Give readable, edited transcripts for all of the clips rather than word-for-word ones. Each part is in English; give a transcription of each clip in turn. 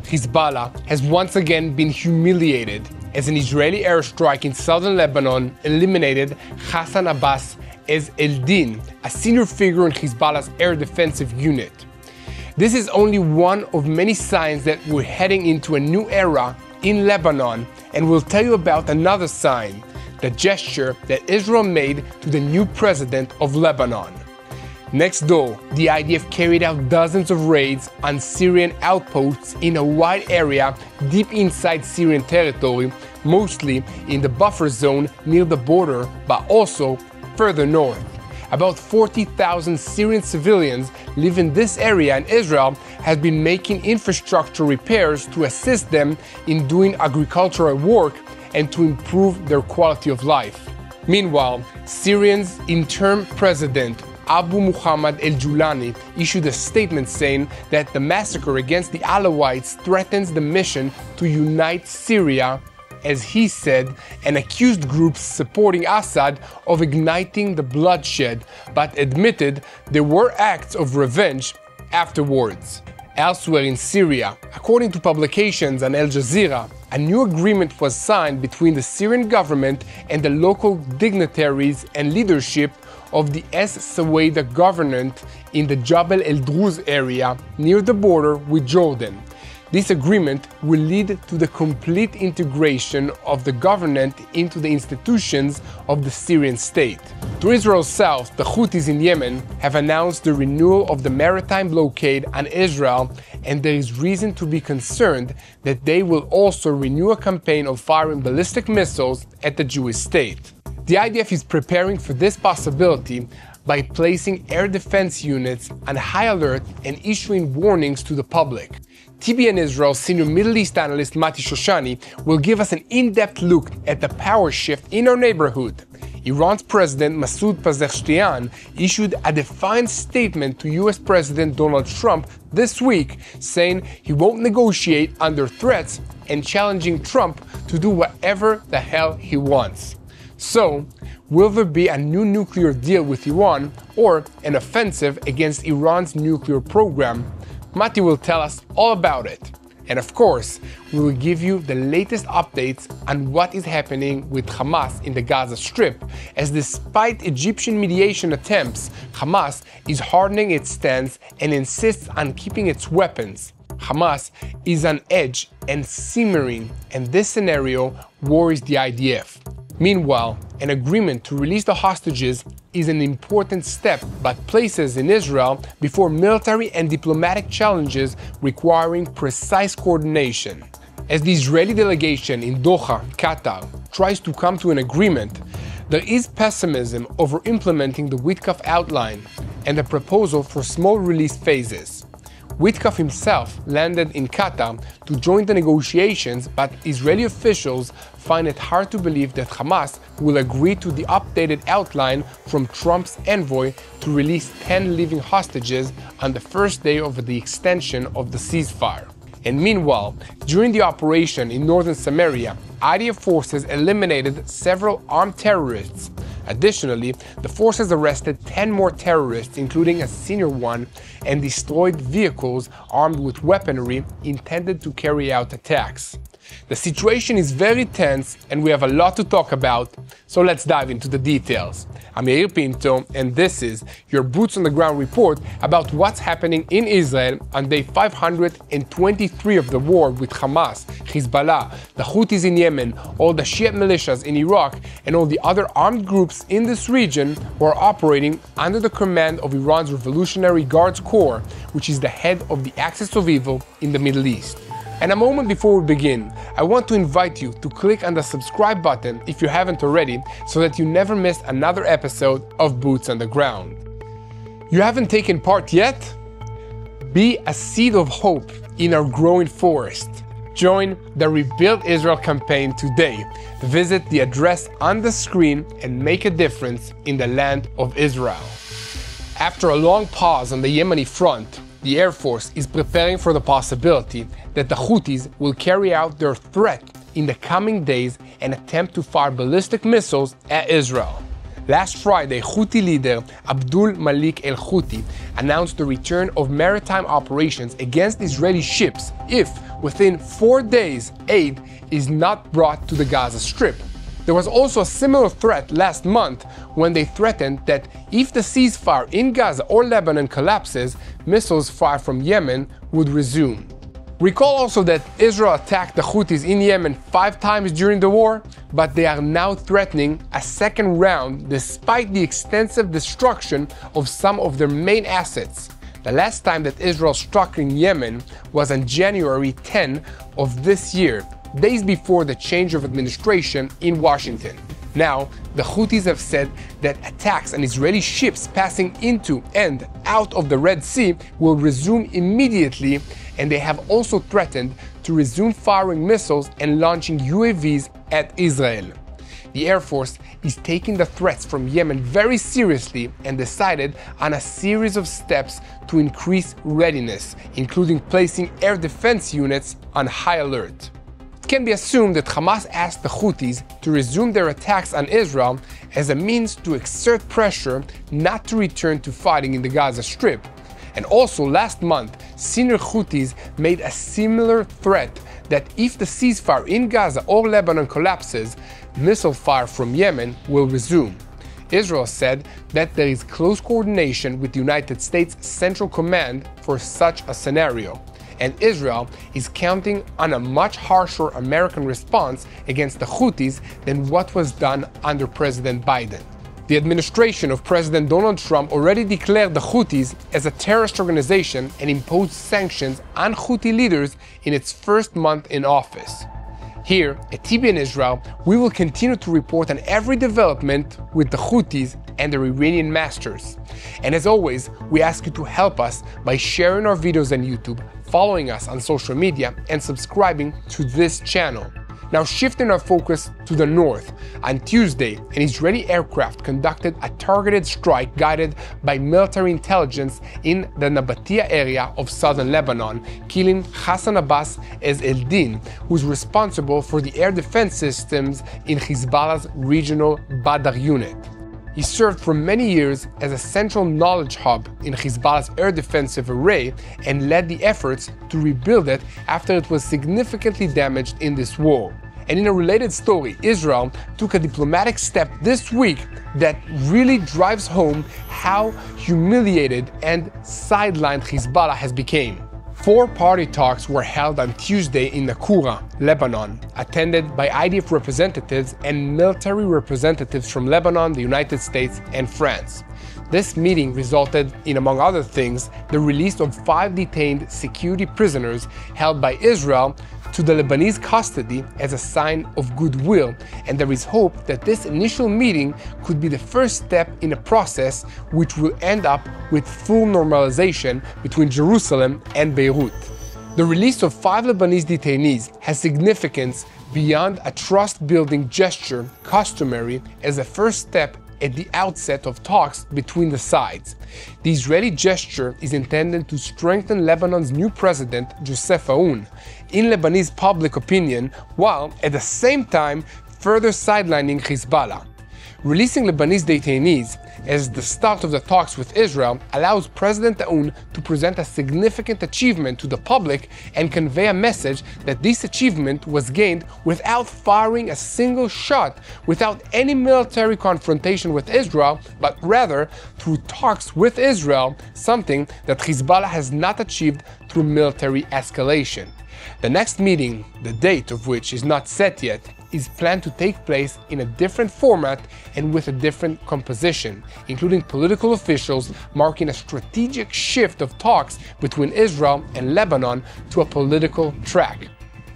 Hezbollah has once again been humiliated as an Israeli airstrike in southern Lebanon eliminated Hassan Abbas Eldin, a senior figure in Hezbollah's air defensive unit. This is only one of many signs that we're heading into a new era in Lebanon, and we'll tell you about another sign, the gesture that Israel made to the new president of Lebanon. Next door, the IDF carried out dozens of raids on Syrian outposts in a wide area deep inside Syrian territory, mostly in the buffer zone near the border, but also further north. About 40,000 Syrian civilians live in this area, and Israel has been making infrastructure repairs to assist them in doing agricultural work and to improve their quality of life. Meanwhile, Syria's interim president Abu Muhammad al-Julani issued a statement saying that the massacre against the Alawites threatens the mission to unite Syria, as he said, and accused groups supporting Assad of igniting the bloodshed, but admitted there were acts of revenge afterwards. Elsewhere in Syria, according to publications on Al Jazeera, a new agreement was signed between the Syrian government and the local dignitaries and leadership of the Es Sawaida government in the Jabal el-Druz area near the border with Jordan. This agreement will lead to the complete integration of the government into the institutions of the Syrian state. To Israel's south, the Houthis in Yemen have announced the renewal of the maritime blockade on Israel, and there is reason to be concerned that they will also renew a campaign of firing ballistic missiles at the Jewish state. The IDF is preparing for this possibility by placing air defense units on high alert and issuing warnings to the public. TBN Israel's senior Middle East analyst Mati Shoshani will give us an in-depth look at the power shift in our neighborhood. Iran's President Masoud Pezeshkian issued a defiant statement to US President Donald Trump this week, saying he won't negotiate under threats and challenging Trump to do whatever the hell he wants. So, will there be a new nuclear deal with Iran or an offensive against Iran's nuclear program? Mati will tell us all about it. And of course, we will give you the latest updates on what is happening with Hamas in the Gaza Strip, as despite Egyptian mediation attempts, Hamas is hardening its stance and insists on keeping its weapons. Hamas is on edge and simmering, and this scenario worries the IDF. Meanwhile, an agreement to release the hostages is an important step, but places in Israel before military and diplomatic challenges requiring precise coordination. As the Israeli delegation in Doha, Qatar, tries to come to an agreement, there is pessimism over implementing the Witkoff outline and a proposal for small release phases. Witkoff himself landed in Qatar to join the negotiations, but Israeli officials find it hard to believe that Hamas will agree to the updated outline from Trump's envoy to release 10 living hostages on the first day of the extension of the ceasefire. And meanwhile, during the operation in northern Samaria, IDF forces eliminated several armed terrorists. Additionally, the forces arrested 10 more terrorists, including a senior one, and destroyed vehicles armed with weaponry intended to carry out attacks. The situation is very tense and we have a lot to talk about, so let's dive into the details. I'm Yair Pinto, and this is your Boots on the Ground report about what's happening in Israel on day 523 of the war with Hamas, Hezbollah, the Houthis in Yemen, all the Shiite militias in Iraq, and all the other armed groups in this region who are operating under the command of Iran's Revolutionary Guards Corps, which is the head of the axis of evil in the Middle East. And a moment before we begin, I want to invite you to click on the subscribe button if you haven't already, so that you never miss another episode of Boots on the Ground. You haven't taken part yet? Be a seed of hope in our growing forest. Join the Rebuild Israel campaign today. Visit the address on the screen and make a difference in the land of Israel. After a long pause on the Yemeni front, the Air Force is preparing for the possibility that the Houthis will carry out their threat in the coming days and attempt to fire ballistic missiles at Israel. Last Friday, Houthi leader Abdul Malik el-Houthi announced the return of maritime operations against Israeli ships if, within 4 days, aid is not brought to the Gaza Strip. There was also a similar threat last month when they threatened that if the ceasefire in Gaza or Lebanon collapses, missiles fired from Yemen would resume. Recall also that Israel attacked the Houthis in Yemen 5 times during the war, but they are now threatening a second round despite the extensive destruction of some of their main assets. The last time that Israel struck in Yemen was on January 10 of this year, days before the change of administration in Washington. Now, the Houthis have said that attacks on Israeli ships passing into and out of the Red Sea will resume immediately, and they have also threatened to resume firing missiles and launching UAVs at Israel. The Air Force is taking the threats from Yemen very seriously and decided on a series of steps to increase readiness, including placing air defense units on high alert. It can be assumed that Hamas asked the Houthis to resume their attacks on Israel as a means to exert pressure not to return to fighting in the Gaza Strip. And also last month, senior Houthis made a similar threat that if the ceasefire in Gaza or Lebanon collapses, missile fire from Yemen will resume. Israel said that there is close coordination with the United States Central Command for such a scenario, and Israel is counting on a much harsher American response against the Houthis than what was done under President Biden. The administration of President Donald Trump already declared the Houthis as a terrorist organization and imposed sanctions on Houthi leaders in its first month in office. Here at TBN Israel, we will continue to report on every development with the Houthis and their Iranian masters. And as always, we ask you to help us by sharing our videos on YouTube, following us on social media, and subscribing to this channel. Now shifting our focus to the north, on Tuesday, an Israeli aircraft conducted a targeted strike guided by military intelligence in the Nabatia area of southern Lebanon, killing Hassan Abbas Ez Eldin, who is responsible for the air defense systems in Hezbollah's regional Badr unit. He served for many years as a central knowledge hub in Hezbollah's air defensive array and led the efforts to rebuild it after it was significantly damaged in this war. And in a related story, Israel took a diplomatic step this week that really drives home how humiliated and sidelined Hezbollah has become. 4 party talks were held on Tuesday in Naqoura, Lebanon, attended by IDF representatives and military representatives from Lebanon, the United States, and France. This meeting resulted in, among other things, the release of 5 detained security prisoners held by Israel to the Lebanese custody as a sign of goodwill, and there is hope that this initial meeting could be the first step in a process which will end up with full normalization between Jerusalem and Beirut. The release of 5 Lebanese detainees has significance beyond a trust-building gesture customary as a first step at the outset of talks between the sides. The Israeli gesture is intended to strengthen Lebanon's new president, Joseph Aoun, in Lebanese public opinion, while at the same time further sidelining Hezbollah. Releasing Lebanese detainees as the start of the talks with Israel allows President Aoun to present a significant achievement to the public and convey a message that this achievement was gained without firing a single shot, without any military confrontation with Israel, but rather through talks with Israel, something that Hezbollah has not achieved through military escalation. The next meeting, the date of which is not set yet, is planned to take place in a different format and with a different composition, including political officials, marking a strategic shift of talks between Israel and Lebanon to a political track.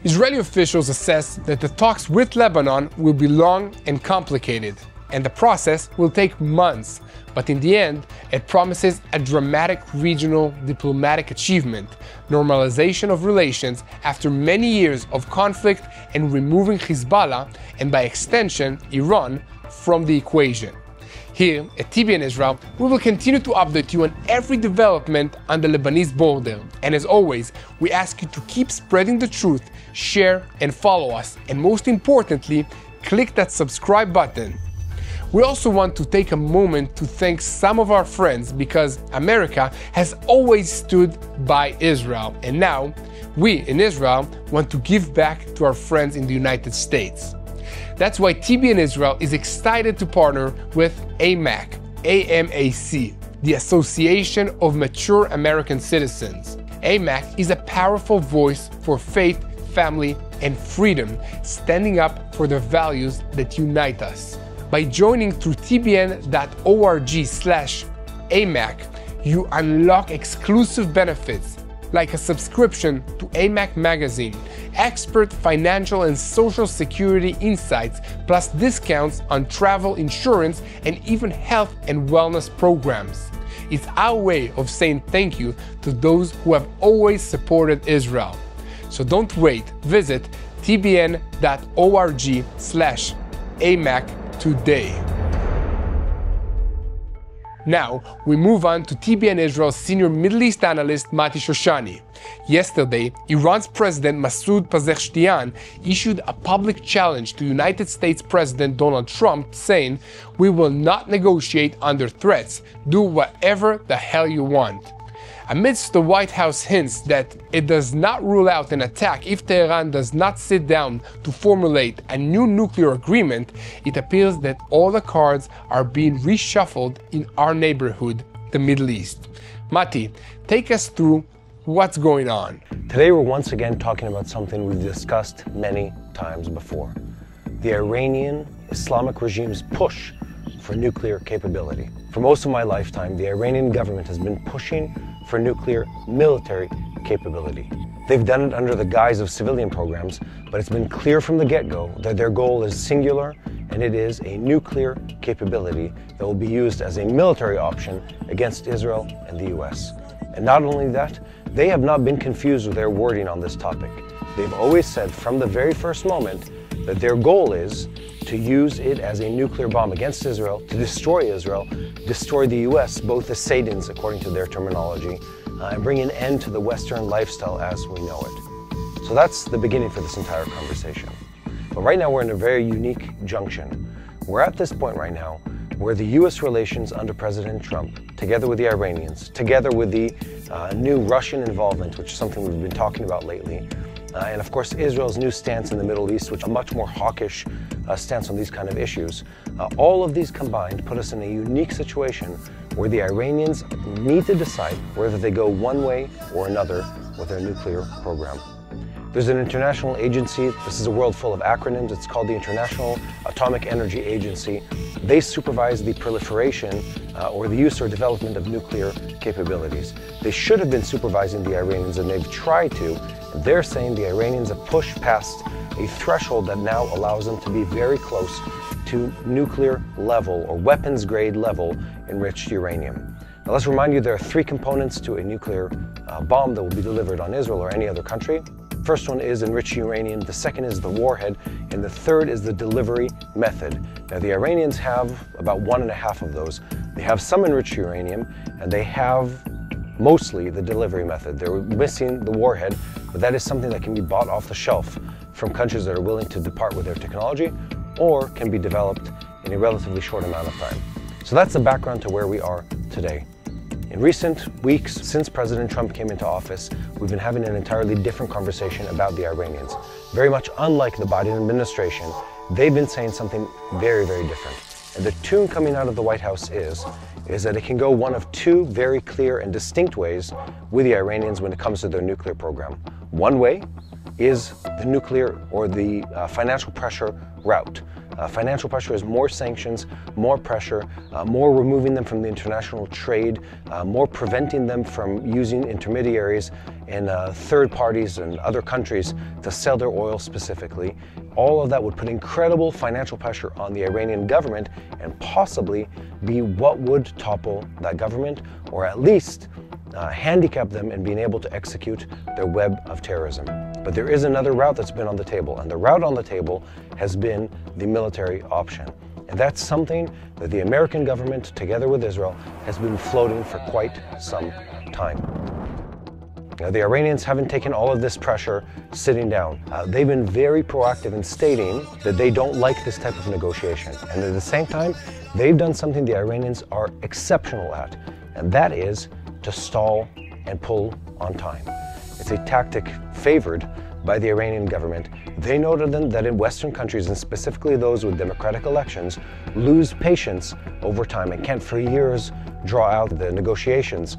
Israeli officials assess that the talks with Lebanon will be long and complicated, and the process will take months, but in the end, it promises a dramatic regional diplomatic achievement, normalization of relations after many years of conflict and removing Hezbollah, and by extension, Iran, from the equation. Here at TBN Israel, we will continue to update you on every development on the Lebanese border. And as always, we ask you to keep spreading the truth, share and follow us, and most importantly, click that subscribe button. We also want to take a moment to thank some of our friends because America has always stood by Israel, and now we in Israel want to give back to our friends in the United States. That's why TBN Israel is excited to partner with AMAC, AMAC, the Association of Mature American Citizens. AMAC is a powerful voice for faith, family, and freedom, standing up for the values that unite us. By joining through tbn.org/AMAC, you unlock exclusive benefits like a subscription to AMAC Magazine, expert financial and social security insights, plus discounts on travel insurance and even health and wellness programs. It's our way of saying thank you to those who have always supported Israel. So don't wait, visit tbn.org/AMAC today. Now, we move on to TBN Israel's senior Middle East analyst, Mati Shoshani. Yesterday, Iran's President Masoud Pezeshkian issued a public challenge to United States President Donald Trump, saying, "We will not negotiate under threats. Do whatever the hell you want." Amidst the White House hints that it does not rule out an attack if Tehran does not sit down to formulate a new nuclear agreement, it appears that all the cards are being reshuffled in our neighborhood, the Middle East. Mati, take us through what's going on. Today we're once again talking about something we've discussed many times before: the Iranian Islamic regime's push for nuclear capability. For most of my lifetime, the Iranian government has been pushing for nuclear military capability. They've done it under the guise of civilian programs, but it's been clear from the get-go that their goal is singular, and it is a nuclear capability that will be used as a military option against Israel and the US. And not only that, they have not been confused with their wording on this topic. They've always said from the very first moment that their goal is to use it as a nuclear bomb against Israel, to destroy Israel, destroy the US, both the Saiyidins, according to their terminology, and bring an end to the Western lifestyle as we know it. So that's the beginning for this entire conversation. But right now we're in a very unique junction. We're at this point right now where the US relations under President Trump, together with the Iranians, together with the new Russian involvement, which is something we've been talking about lately, and of course Israel's new stance in the Middle East, which is a much more hawkish stance on these kind of issues, all of these combined put us in a unique situation where the Iranians need to decide whether they go one way or another with their nuclear program. There's an international agency, this is a world full of acronyms, it's called the International Atomic Energy Agency. They supervise the proliferation or the use or development of nuclear capabilities. They should have been supervising the Iranians, and they've tried to. They're saying the Iranians have pushed past a threshold that now allows them to be very close to nuclear level or weapons grade level enriched uranium. Now let's remind you there are three components to a nuclear bomb that will be delivered on Israel or any other country. First one is enriched uranium, the second is the warhead, and the third is the delivery method. Now the Iranians have about 1.5 of those. They have some enriched uranium, and they have mostly the delivery method. They're missing the warhead, but that is something that can be bought off the shelf from countries that are willing to depart with their technology or can be developed in a relatively short amount of time. So that's the background to where we are today. In recent weeks, since President Trump came into office, we've been having an entirely different conversation about the Iranians. Very much unlike the Biden administration, they've been saying something very, very different. And the tune coming out of the White House is that it can go one of two very clear and distinct ways with the Iranians when it comes to their nuclear program. One way is the nuclear or the financial pressure route. Financial pressure is more sanctions, more pressure, more removing them from the international trade, more preventing them from using intermediaries and third parties and other countries to sell their oil specifically. All of that would put incredible financial pressure on the Iranian government and possibly be what would topple that government, or at least handicap them in being able to execute their web of terrorism. But there is another route that's been on the table, and the route on the table has been the military option. And that's something that the American government, together with Israel, has been floating for quite some time. Now, the Iranians haven't taken all of this pressure sitting down. They've been very proactive in stating that they don't like this type of negotiation. And at the same time, they've done something the Iranians are exceptional at, and that is to stall and pull on time. It's a tactic favored by the Iranian government. They noted that in Western countries, and specifically those with democratic elections, lose patience over time and can't for years draw out the negotiations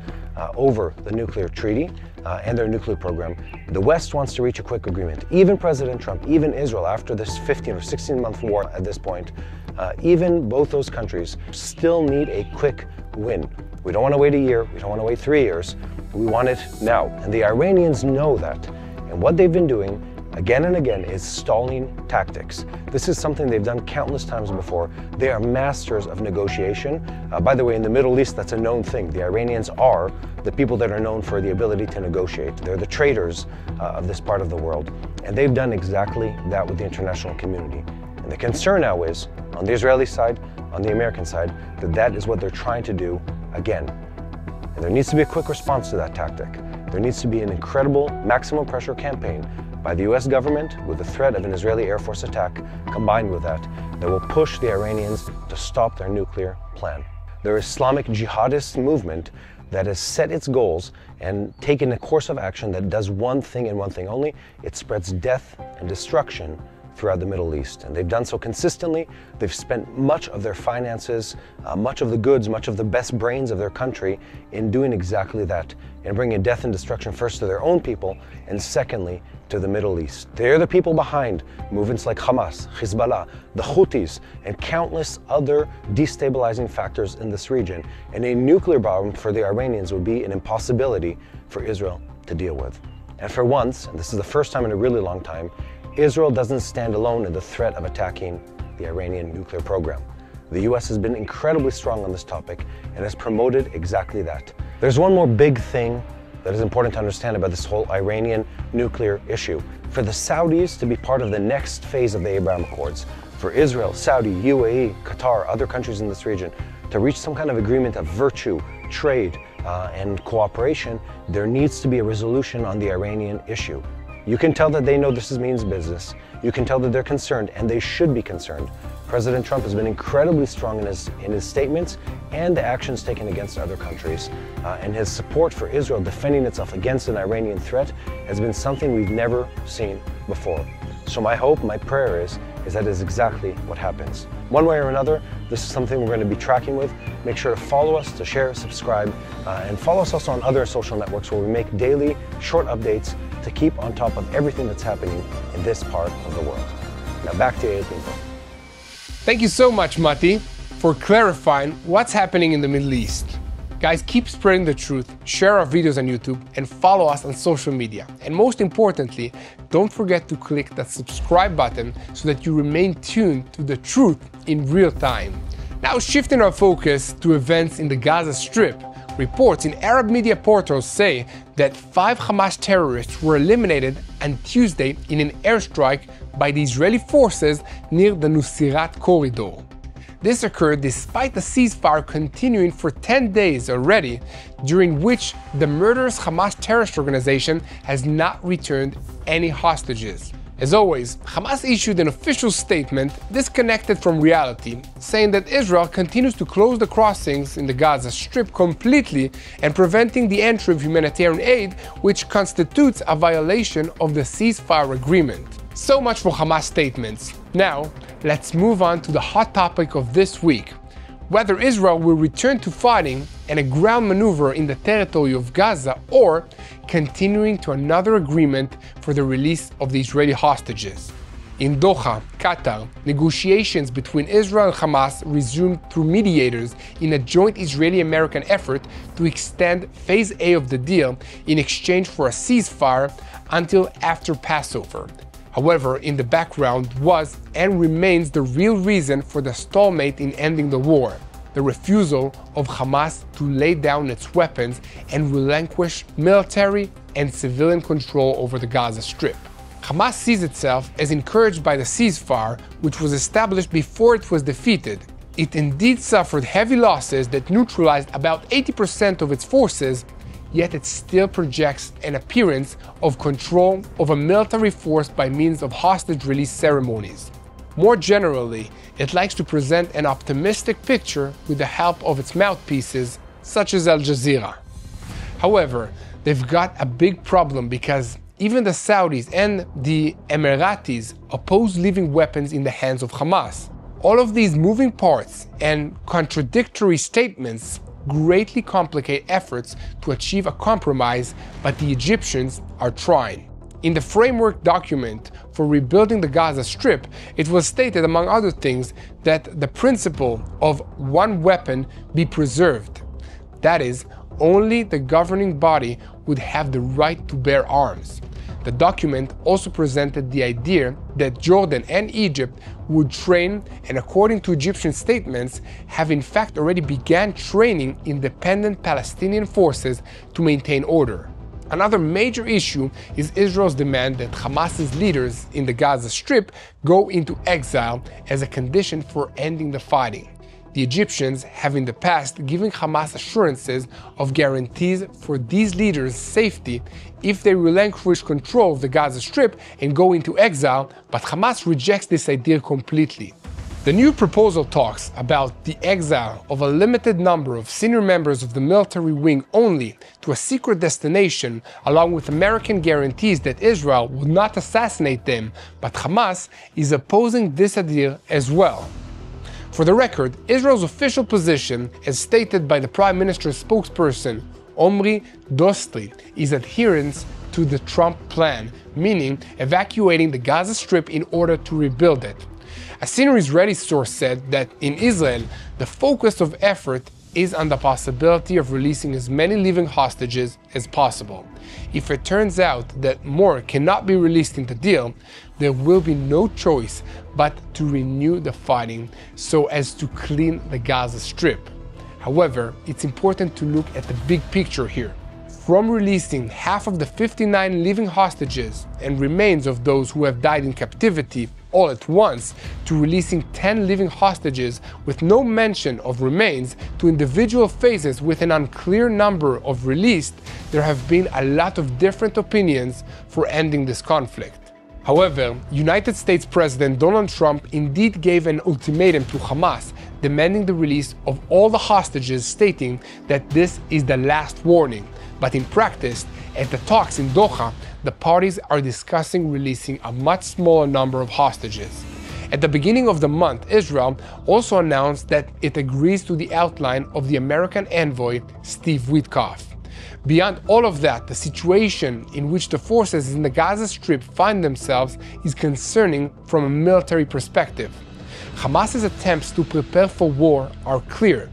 over the nuclear treaty and their nuclear program. The West wants to reach a quick agreement. Even President Trump, even Israel, after this 15 or 16-month war at this point, even both those countries still need a quick win. We don't want to wait a year, we don't want to wait 3 years, we want it now. And the Iranians know that. And what they've been doing again and again is stalling tactics. This is something they've done countless times before. They are masters of negotiation. By the way, in the Middle East, that's a known thing. The Iranians are the people that are known for the ability to negotiate. They're the traders of this part of the world. And they've done exactly that with the international community. And the concern now is, on the Israeli side, on the American side, that is what they're trying to do again. And there needs to be a quick response to that tactic. There needs to be an incredible maximum pressure campaign by the US government with the threat of an Israeli Air Force attack combined with that will push the Iranians to stop their nuclear plan. Their Islamic jihadist movement that has set its goals and taken a course of action that does one thing and one thing only: it spreads death and destruction throughout the Middle East. And they've done so consistently. They've spent much of their finances, much of the goods, much of the best brains of their country in doing exactly that, and bringing death and destruction first to their own people, and secondly, to the Middle East. They're the people behind movements like Hamas, Hezbollah, the Houthis, and countless other destabilizing factors in this region. And a nuclear bomb for the Iranians would be an impossibility for Israel to deal with. And for once, and this is the first time in a really long time, Israel doesn't stand alone in the threat of attacking the Iranian nuclear program. The US has been incredibly strong on this topic and has promoted exactly that. There's one more big thing that is important to understand about this whole Iranian nuclear issue. For the Saudis to be part of the next phase of the Abraham Accords, for Israel, Saudi, UAE, Qatar, other countries in this region, to reach some kind of agreement of virtue, trade, and cooperation, there needs to be a resolution on the Iranian issue. You can tell that they know this means business. You can tell that they're concerned, and they should be concerned. President Trump has been incredibly strong in his statements and the actions taken against other countries. And his support for Israel defending itself against an Iranian threat has been something we've never seen before. So my hope, my prayer is that is exactly what happens. One way or another, this is something we're going to be tracking with. Make sure to follow us, to share, subscribe, and follow us also on other social networks where we make daily short updates to keep on top of everything that's happening in this part of the world. Now back to Yael Pinto. Thank you so much, Mati, for clarifying what's happening in the Middle East. Guys, keep spreading the truth, share our videos on YouTube, and follow us on social media. And most importantly, don't forget to click that subscribe button so that you remain tuned to the truth in real time. Now, shifting our focus to events in the Gaza Strip, reports in Arab media portals say that 5 Hamas terrorists were eliminated on Tuesday in an airstrike by the Israeli forces near the Nusirat corridor. This occurred despite the ceasefire continuing for 10 days already, during which the murderous Hamas terrorist organization has not returned any hostages. As always, Hamas issued an official statement disconnected from reality, saying that Israel continues to close the crossings in the Gaza Strip completely and preventing the entry of humanitarian aid, which constitutes a violation of the ceasefire agreement. So much for Hamas statements. Now, let's move on to the hot topic of this week: whether Israel will return to fighting and a ground maneuver in the territory of Gaza, or continuing to another agreement for the release of the Israeli hostages. In Doha, Qatar, negotiations between Israel and Hamas resumed through mediators in a joint Israeli-American effort to extend Phase A of the deal in exchange for a ceasefire until after Passover. However, in the background was and remains the real reason for the stalemate in ending the war: the refusal of Hamas to lay down its weapons and relinquish military and civilian control over the Gaza Strip. Hamas sees itself as encouraged by the ceasefire, which was established before it was defeated. It indeed suffered heavy losses that neutralized about 80% of its forces, yet it still projects an appearance of control of a military force by means of hostage release ceremonies. More generally, it likes to present an optimistic picture with the help of its mouthpieces, such as Al Jazeera. However, they've got a big problem because even the Saudis and the Emiratis oppose leaving weapons in the hands of Hamas. All of these moving parts and contradictory statements greatly complicate efforts to achieve a compromise, but the Egyptians are trying. In the framework document for rebuilding the Gaza Strip, it was stated, among other things, that the principle of one weapon be preserved. That is, only the governing body would have the right to bear arms. The document also presented the idea that Jordan and Egypt would train, and according to Egyptian statements, have in fact already began training independent Palestinian forces to maintain order. Another major issue is Israel's demand that Hamas's leaders in the Gaza Strip go into exile as a condition for ending the fighting. The Egyptians have in the past given Hamas assurances of guarantees for these leaders' safety if they relinquish control of the Gaza Strip and go into exile, but Hamas rejects this idea completely. The new proposal talks about the exile of a limited number of senior members of the military wing only to a secret destination, along with American guarantees that Israel would not assassinate them, but Hamas is opposing this idea as well. For the record, Israel's official position, as stated by the Prime Minister's spokesperson, Omri Dostri, is adherence to the Trump plan, meaning evacuating the Gaza Strip in order to rebuild it. A senior Israeli source said that in Israel, the focus of effort is on the possibility of releasing as many living hostages as possible. If it turns out that more cannot be released in the deal, there will be no choice but to renew the fighting so as to clean the Gaza Strip. However, it's important to look at the big picture here. From releasing half of the 59 living hostages and remains of those who have died in captivity all at once, to releasing 10 living hostages with no mention of remains, to individual phases with an unclear number of released, there have been a lot of different opinions for ending this conflict. However, United States President Donald Trump indeed gave an ultimatum to Hamas, demanding the release of all the hostages, stating that this is the last warning. But in practice, at the talks in Doha, the parties are discussing releasing a much smaller number of hostages. At the beginning of the month, Israel also announced that it agrees to the outline of the American envoy, Steve Witkoff. Beyond all of that, the situation in which the forces in the Gaza Strip find themselves is concerning from a military perspective. Hamas's attempts to prepare for war are clear.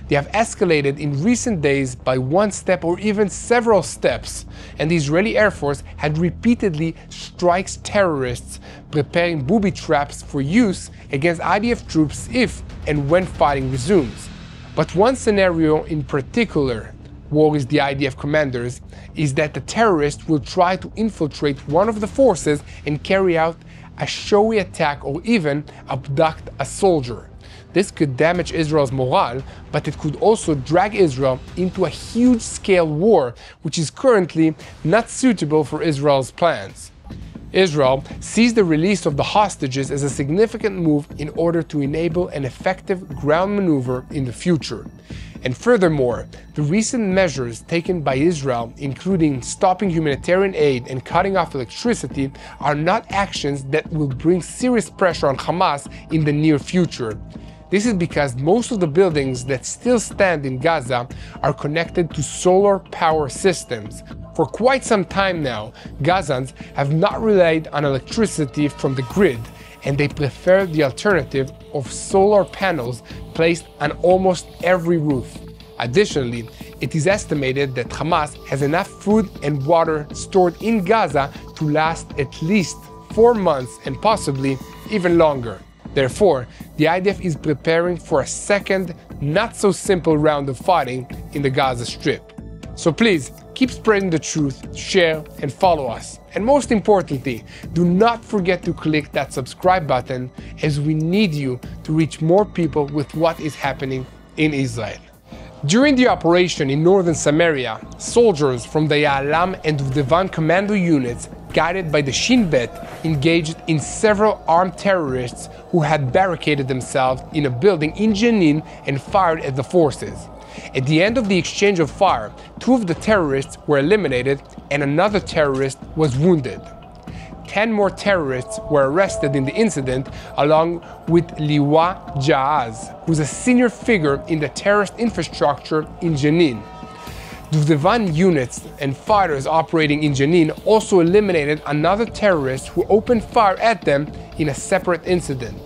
They have escalated in recent days by one step or even several steps, and the Israeli Air Force had repeatedly strikes terrorists, preparing booby traps for use against IDF troops if and when fighting resumes. But one scenario in particular worries the IDF commanders is that the terrorists will try to infiltrate one of the forces and carry out a showy attack or even abduct a soldier. This could damage Israel's morale, but it could also drag Israel into a huge-scale war, which is currently not suitable for Israel's plans. Israel sees the release of the hostages as a significant move in order to enable an effective ground maneuver in the future. And furthermore, the recent measures taken by Israel, including stopping humanitarian aid and cutting off electricity, are not actions that will bring serious pressure on Hamas in the near future. This is because most of the buildings that still stand in Gaza are connected to solar power systems. For quite some time now, Gazans have not relied on electricity from the grid, and they prefer the alternative of solar panels placed on almost every roof. Additionally, it is estimated that Hamas has enough food and water stored in Gaza to last at least 4 months and possibly even longer. Therefore, the IDF is preparing for a second, not-so-simple round of fighting in the Gaza Strip. So please, keep spreading the truth, share, and follow us. And most importantly, do not forget to click that subscribe button, as we need you to reach more people with what is happening in Israel. During the operation in northern Samaria, soldiers from the Ya'alam and Duvdevan commando units guided by the Shin Bet, engaged in several armed terrorists who had barricaded themselves in a building in Jenin and fired at the forces. At the end of the exchange of fire, 2 of the terrorists were eliminated and another terrorist was wounded. 10 more terrorists were arrested in the incident, along with Liwa Jaaz, who's a senior figure in the terrorist infrastructure in Jenin. Duvdevan units and fighters operating in Jenin also eliminated another terrorist who opened fire at them in a separate incident.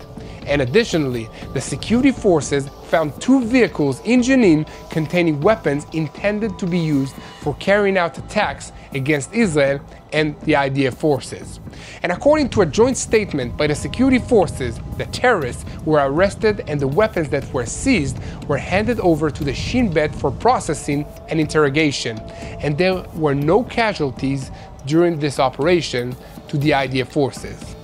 And additionally, the security forces found 2 vehicles in Jenin containing weapons intended to be used for carrying out attacks against Israel and the IDF forces. And according to a joint statement by the security forces, the terrorists were arrested and the weapons that were seized were handed over to the Shin Bet for processing and interrogation. And there were no casualties during this operation to the IDF forces.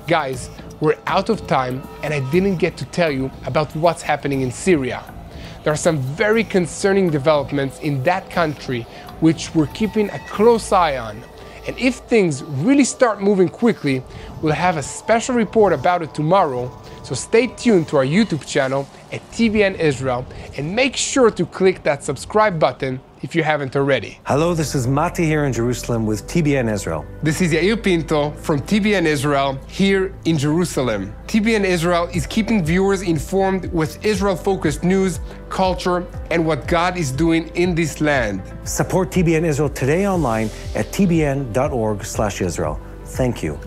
Guys, we're out of time and I didn't get to tell you about what's happening in Syria. There are some very concerning developments in that country which we're keeping a close eye on. And if things really start moving quickly, we'll have a special report about it tomorrow. So stay tuned to our YouTube channel at TBN Israel and make sure to click that subscribe button if you haven't already. Hello, this is Mati here in Jerusalem with TBN Israel. This is Yair Pinto from TBN Israel here in Jerusalem. TBN Israel is keeping viewers informed with Israel-focused news, culture, and what God is doing in this land. Support TBN Israel today online at tbn.org/Israel. Thank you.